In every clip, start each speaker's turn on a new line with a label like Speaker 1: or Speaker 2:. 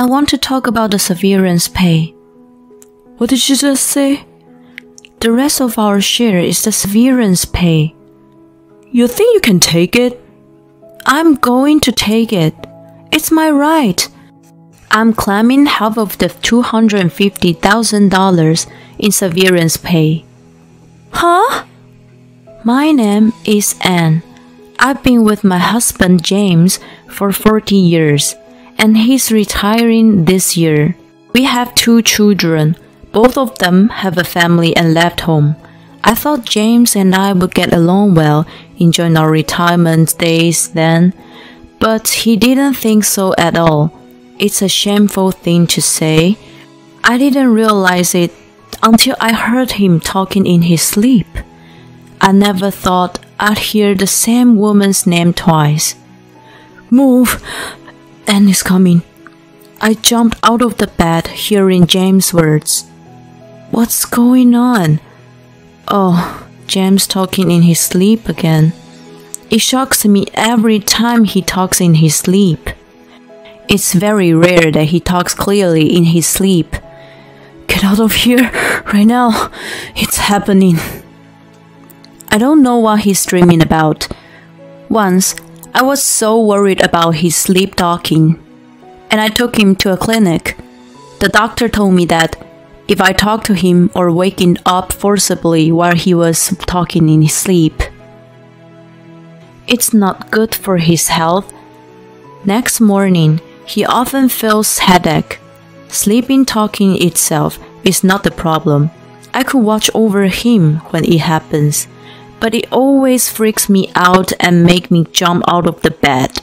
Speaker 1: I want to talk about the severance pay.
Speaker 2: What did you just say?
Speaker 1: The rest of our share is the severance pay.
Speaker 2: You think you can take it?
Speaker 1: I'm going to take it. It's my right. I'm claiming half of the $250,000 in severance pay.
Speaker 2: Huh?
Speaker 1: My name is Anne. I've been with my husband James for 40 years, and he's retiring this year. We have 2 children. Both of them have a family and left home. I thought James and I would get along well, enjoying our retirement days then, but he didn't think so at all. It's a shameful thing to say. I didn't realize it until I heard him talking in his sleep. I never thought I'd hear the same woman's name twice.
Speaker 2: Move! Anne is coming.
Speaker 1: I jumped out of the bed, hearing James' words. What's going on? Oh, James talking in his sleep again. It shocks me every time he talks in his sleep. It's very rare that he talks clearly in his sleep.
Speaker 2: Get out of here right now. It's happening.
Speaker 1: I don't know what he's dreaming about. Once, I was so worried about his sleep talking, and I took him to a clinic. The doctor told me that if I talked to him or waking up forcibly while he was talking in his sleep, it's not good for his health. Next morning, he often feels headache. Sleeping talking itself is not the problem. I could watch over him when it happens, but it always freaks me out and makes me jump out of the bed.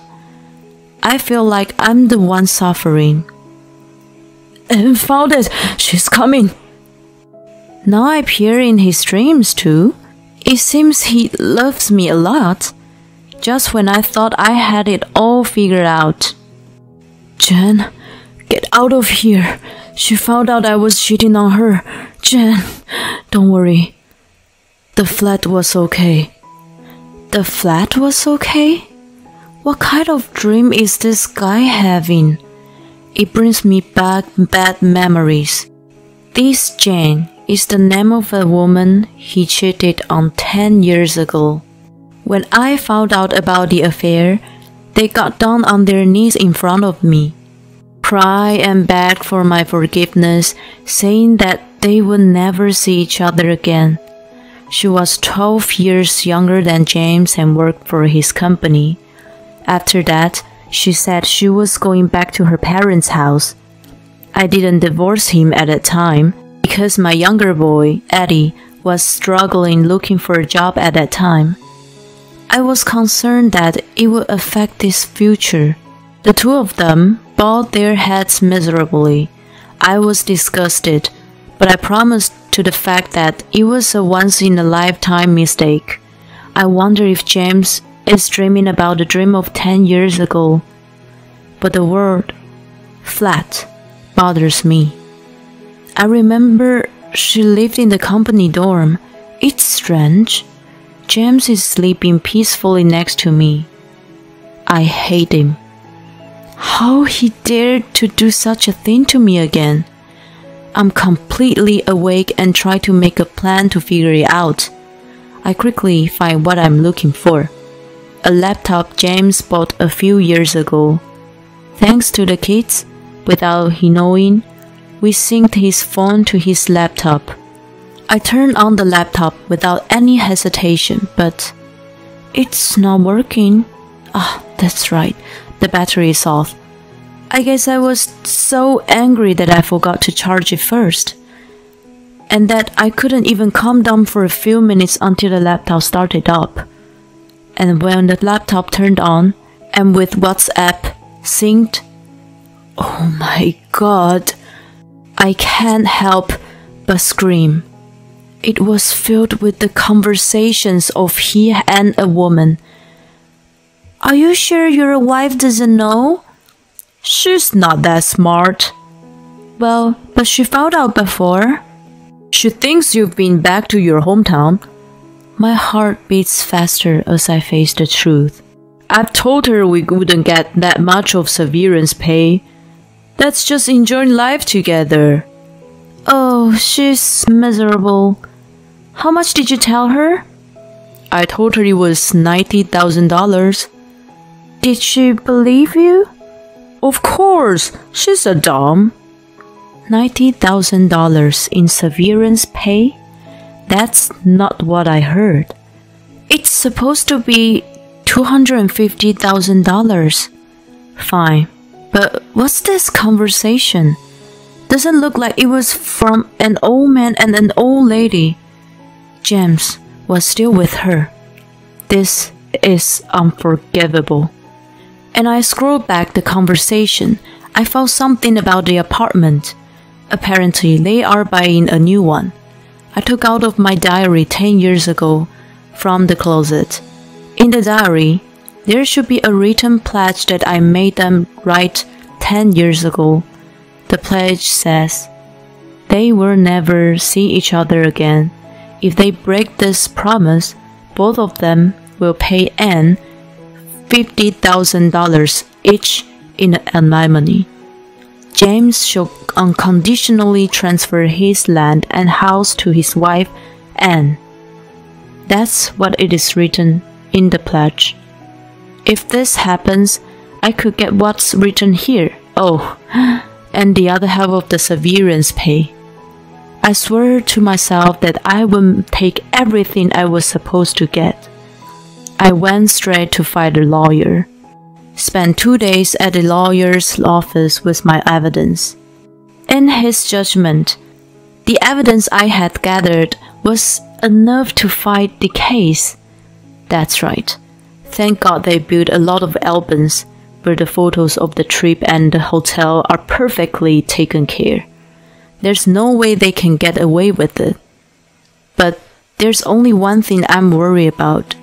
Speaker 1: I feel like I'm the one suffering.
Speaker 2: Anne found it. She's coming.
Speaker 1: Now I appear in his dreams too. It seems he loves me a lot, just when I thought I had it all figured out.
Speaker 2: Jen, get out of here. She found out I was cheating on her. Jen, don't worry. The flat was okay.
Speaker 1: The flat was okay? What kind of dream is this guy having? It brings me back bad memories. This Jane is the name of a woman he cheated on 10 years ago. When I found out about the affair, they got down on their knees in front of me, cry and beg for my forgiveness, saying that they would never see each other again. She was 12 years younger than James and worked for his company. After that, she said she was going back to her parents' house. I didn't divorce him at that time because my younger boy, Eddie, was struggling looking for a job at that time. I was concerned that it would affect his future. The 2 of them bowed their heads miserably. I was disgusted, but I promised to the fact that it was a once-in-a-lifetime mistake. I wonder if James is dreaming about the dream of 10 years ago. But the word flat bothers me. I remember she lived in the company dorm. It's strange. James is sleeping peacefully next to me. I hate him. How he dared to do such a thing to me again. I'm completely awake and try to make a plan to figure it out. I quickly find what I'm looking for. A laptop James bought a few years ago. Thanks to the kids, without he knowing, we synced his phone to his laptop. I turned on the laptop without any hesitation, but it's not working. Ah, that's right, the battery is off. I guess I was so angry that I forgot to charge it first, and that I couldn't even calm down for a few minutes until the laptop started up. And when the laptop turned on, and with WhatsApp synced, oh my god, I can't help but scream. It was filled with the conversations of he and a woman. Are you sure your wife doesn't know? She's not that smart. Well, but she found out before. She thinks you've been back to your hometown. My heart beats faster as I face the truth. I've told her we wouldn't get that much of severance pay.
Speaker 2: Let's just enjoy life together.
Speaker 1: Oh, she's miserable. How much did you tell her?
Speaker 2: I told her it was $90,000.
Speaker 1: Did she believe you?
Speaker 2: Of course, she's a dumb.
Speaker 1: $90,000 in severance pay? That's not what I heard. It's supposed to be $250,000. Fine, but what's this conversation? Doesn't look like it was from an old man and an old lady. James was still with her. This is unforgivable. And I scrolled back the conversation. I found something about the apartment. Apparently, they are buying a new one. I took out of my diary 10 years ago from the closet. In the diary, there should be a written pledge that I made them write 10 years ago. The pledge says, they will never see each other again. If they break this promise, both of them will pay Anne $50,000 each in alimony. James should unconditionally transfer his land and house to his wife, Anne. That's what it is written in the pledge. If this happens, I could get what's written here. Oh, and the other half of the severance pay. I swore to myself that I would take everything I was supposed to get. I went straight to find a lawyer. Spent 2 days at the lawyer's office with my evidence. In his judgment, the evidence I had gathered was enough to fight the case. That's right. Thank God they built a lot of albums where the photos of the trip and the hotel are perfectly taken care. There's no way they can get away with it. But there's only one thing I'm worried about.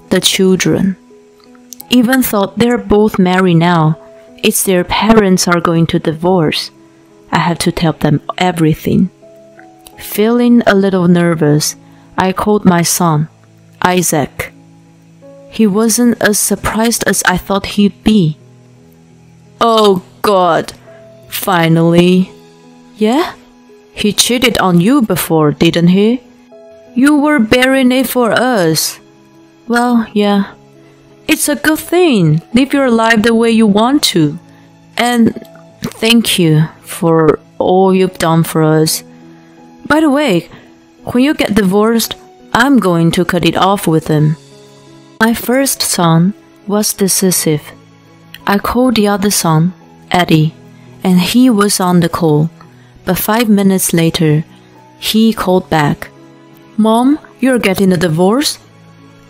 Speaker 1: The children. Even though they're both married now, it's their parents are going to divorce. I have to tell them everything. Feeling a little nervous, I called my son, Isaac. He wasn't as surprised as I thought he'd be.
Speaker 2: Oh God, finally.
Speaker 1: Yeah?
Speaker 2: He cheated on you before, didn't he? You were bearing it for us.
Speaker 1: Well, yeah.
Speaker 2: It's a good thing. Live your life the way you want to.
Speaker 1: And thank you for all you've done for us.
Speaker 2: By the way, when you get divorced, I'm going to cut it off with him.
Speaker 1: My first son was decisive. I called the other son, Eddie, and he was on the call. But 5 minutes later, he called back.
Speaker 2: Mom, you're getting a divorce?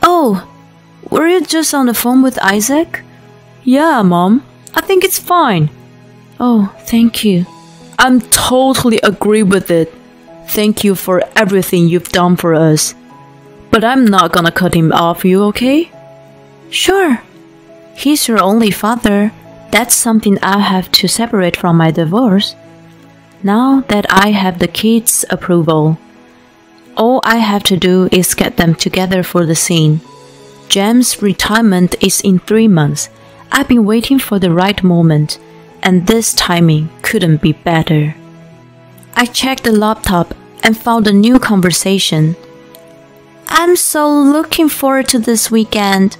Speaker 1: Oh, were you just on the phone with Isaac?
Speaker 2: Yeah, Mom. I think it's fine.
Speaker 1: Oh, thank you.
Speaker 2: I'm totally agree with it. Thank you for everything you've done for us. But I'm not gonna cut him off, you okay?
Speaker 1: Sure. He's your only father. That's something I'll have to separate from my divorce. Now that I have the kids' approval, all I have to do is get them together for the scene. James' retirement is in 3 months. I've been waiting for the right moment, and this timing couldn't be better. I checked the laptop and found a new conversation. I'm so looking forward to this weekend.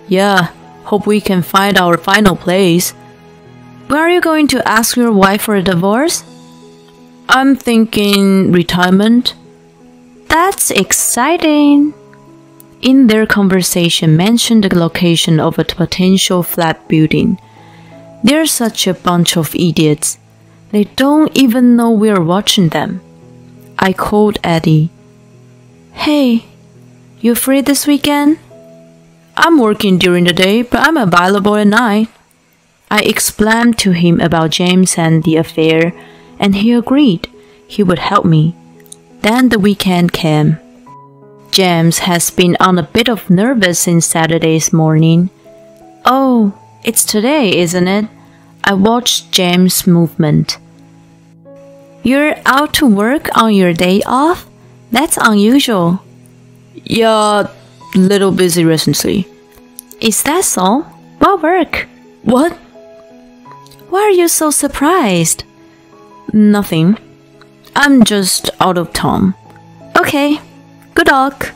Speaker 2: Yeah, hope we can find our final place.
Speaker 1: When are you going to ask your wife for a divorce?
Speaker 2: I'm thinking retirement.
Speaker 1: That's exciting. In their conversation mentioned the location of a potential flat building. They're such a bunch of idiots. They don't even know we're watching them. I called Eddie. Hey, you free this weekend?
Speaker 2: I'm working during the day, but I'm available at night.
Speaker 1: I explained to him about James and the affair, and he agreed he would help me. Then the weekend came. James has been on a bit of nervous since Saturday's morning. Oh, it's today, isn't it? I watched James' movement. You're out to work on your day off? That's unusual.
Speaker 2: Yeah, little busy recently.
Speaker 1: Is that so? What work?
Speaker 2: What?
Speaker 1: Why are you so surprised?
Speaker 2: Nothing. I'm just out of town.
Speaker 1: Okay, good luck.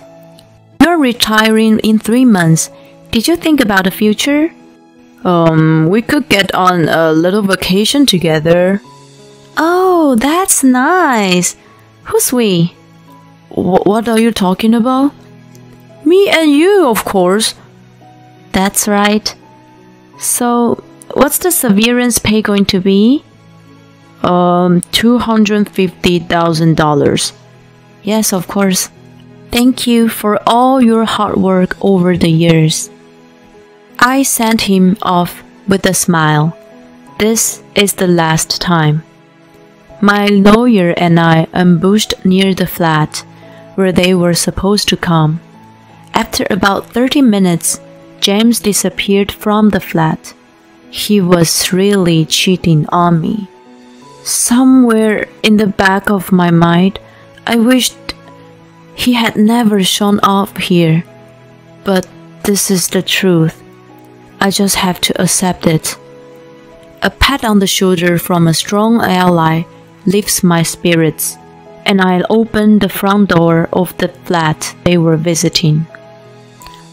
Speaker 1: You're retiring in 3 months. Did you think about the future?
Speaker 2: We could get on a little vacation together.
Speaker 1: Oh, that's nice. Who's we?
Speaker 2: What are you talking about? Me and you, of course.
Speaker 1: That's right. So, what's the severance pay going to be?
Speaker 2: $250,000.
Speaker 1: Yes, of course. Thank you for all your hard work over the years. I sent him off with a smile. This is the last time. My lawyer and I ambushed near the flat where they were supposed to come. After about 30 minutes, James disappeared from the flat. He was really cheating on me. Somewhere in the back of my mind, I wished he had never shown up here. But this is the truth. I just have to accept it. A pat on the shoulder from a strong ally lifts my spirits, and I open the front door of the flat they were visiting.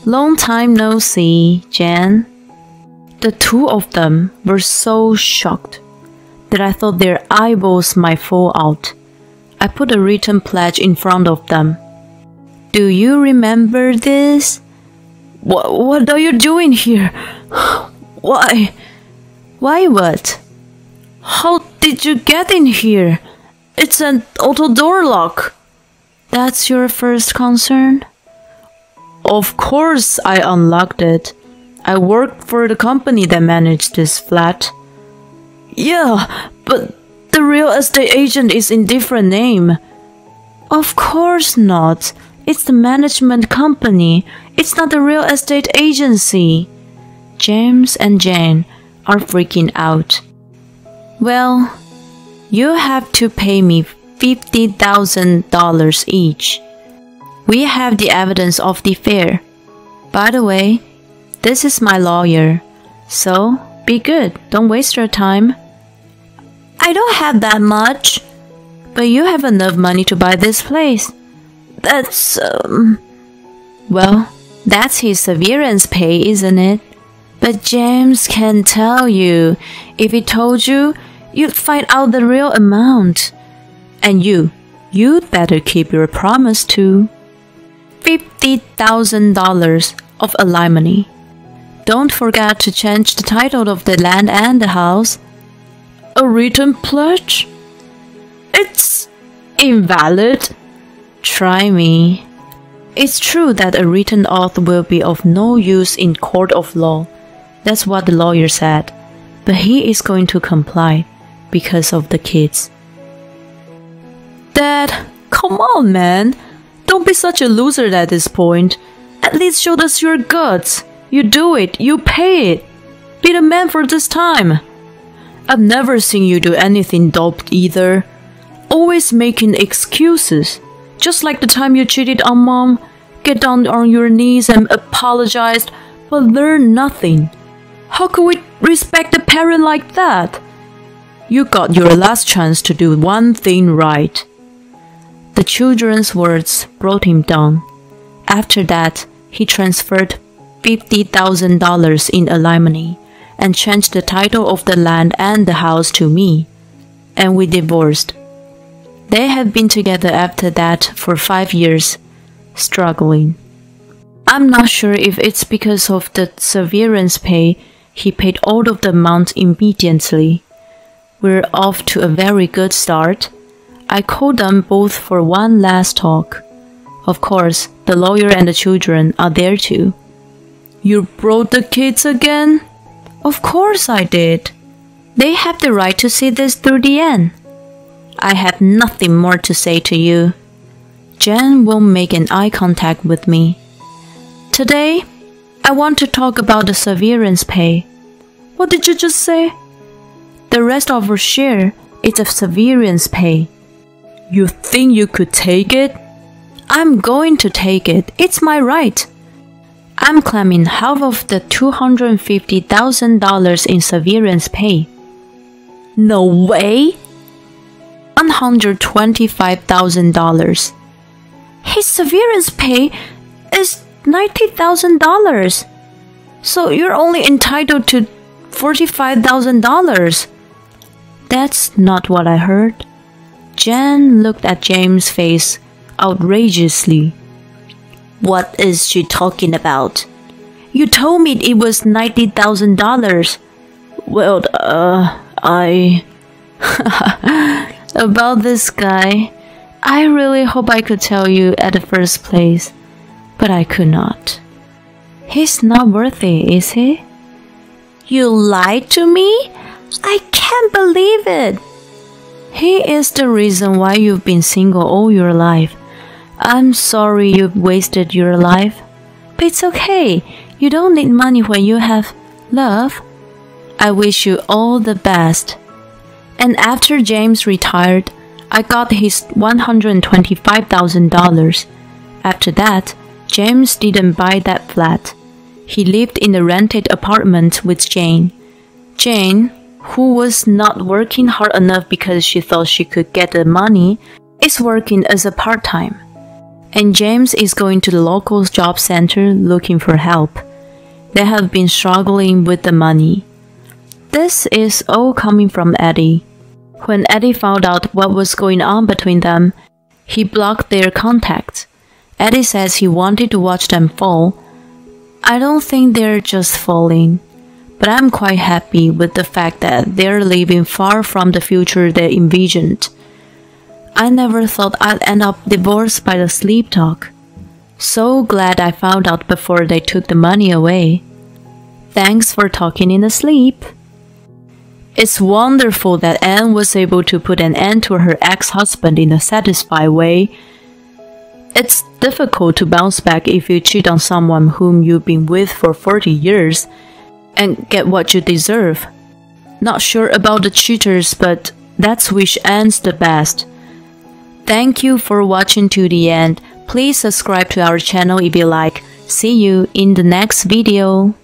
Speaker 1: Long time no see, Jen. The two of them were so shocked that I thought their eyeballs might fall out. I put a written pledge in front of them. Do you remember this?
Speaker 2: What are you doing here? Why?
Speaker 1: Why what?
Speaker 2: How did you get in here? It's an auto door lock.
Speaker 1: That's your first concern?
Speaker 2: Of course I unlocked it. I worked for the company that managed this flat. Yeah, but the real estate agent is in different name.
Speaker 1: Of course not. It's the management company. It's not the real estate agency. James and Jane are freaking out. Well, you have to pay me $50,000 each. We have the evidence of the affair. By the way, this is my lawyer. So, be good. Don't waste your time. I don't have that much. But you have enough money to buy this place. That's, well, that's his severance pay, isn't it? But James can tell you. If he told you, you'd find out the real amount. And you'd better keep your promise too. $50,000 of alimony. Don't forget to change the title of the land and the house.
Speaker 2: A written pledge? It's invalid.
Speaker 1: Try me. It's true that a written oath will be of no use in court of law. That's what the lawyer said. But he is going to comply because of the kids.
Speaker 2: Dad, come on, man. Don't be such a loser at this point. At least show us your guts. You do it. You pay it. Be the man for this time. I've never seen you do anything dope either. Always making excuses. Just like the time you cheated on Mom, get down on your knees and apologized, but learn nothing. How could we respect a parent like that? You got your last chance to do one thing right.
Speaker 1: The children's words brought him down. After that, he transferred $50,000 in alimony and changed the title of the land and the house to me, and we divorced. They have been together after that for 5 years, struggling. I'm not sure if it's because of the severance pay he paid all of the amount immediately. We're off to a very good start. I called them both for one last talk. Of course, the lawyer and the children are there too.
Speaker 2: You brought the kids again?
Speaker 1: Of course I did. They have the right to see this through the end. I have nothing more to say to you. Jen won't make an eye contact with me. Today, I want to talk about the severance pay.
Speaker 2: What did you just say?
Speaker 1: The rest of our share is a severance pay.
Speaker 2: You think you could take it?
Speaker 1: I'm going to take it. It's my right. I'm claiming half of the $250,000 in severance pay.
Speaker 2: No way!
Speaker 1: $125,000.
Speaker 2: His severance pay is $90,000. So you're only entitled to $45,000.
Speaker 1: That's not what I heard. Jen looked at James' face outrageously.
Speaker 2: What is she talking about? You told me it was $90,000.
Speaker 1: Well, About this guy, I really hope I could tell you at the first place, but I could not. He's not worthy, is he?
Speaker 2: You lied to me? I can't believe it.
Speaker 1: He is the reason why you've been single all your life. I'm sorry you've wasted your life, but it's okay. You don't need money when you have love. I wish you all the best. And after James retired, I got his $125,000. After that, James didn't buy that flat. He lived in a rented apartment with Jane. Jane, who was not working hard enough because she thought she could get the money, is working as a part-time. And James is going to the local job center looking for help. They have been struggling with the money. This is all coming from Eddie. When Eddie found out what was going on between them, he blocked their contact. Eddie says he wanted to watch them fall. I don't think they're just falling, but I'm quite happy with the fact that they're living far from the future they envisioned. I never thought I'd end up divorced by the sleep talk. So glad I found out before they took the money away. Thanks for talking in the sleep. It's wonderful that Anne was able to put an end to her ex-husband in a satisfying way. It's difficult to bounce back if you cheat on someone whom you've been with for 40 years and get what you deserve. Not sure about the cheaters, but let's wish Anne's the best. Thank you for watching to the end. Please subscribe to our channel if you like. See you in the next video.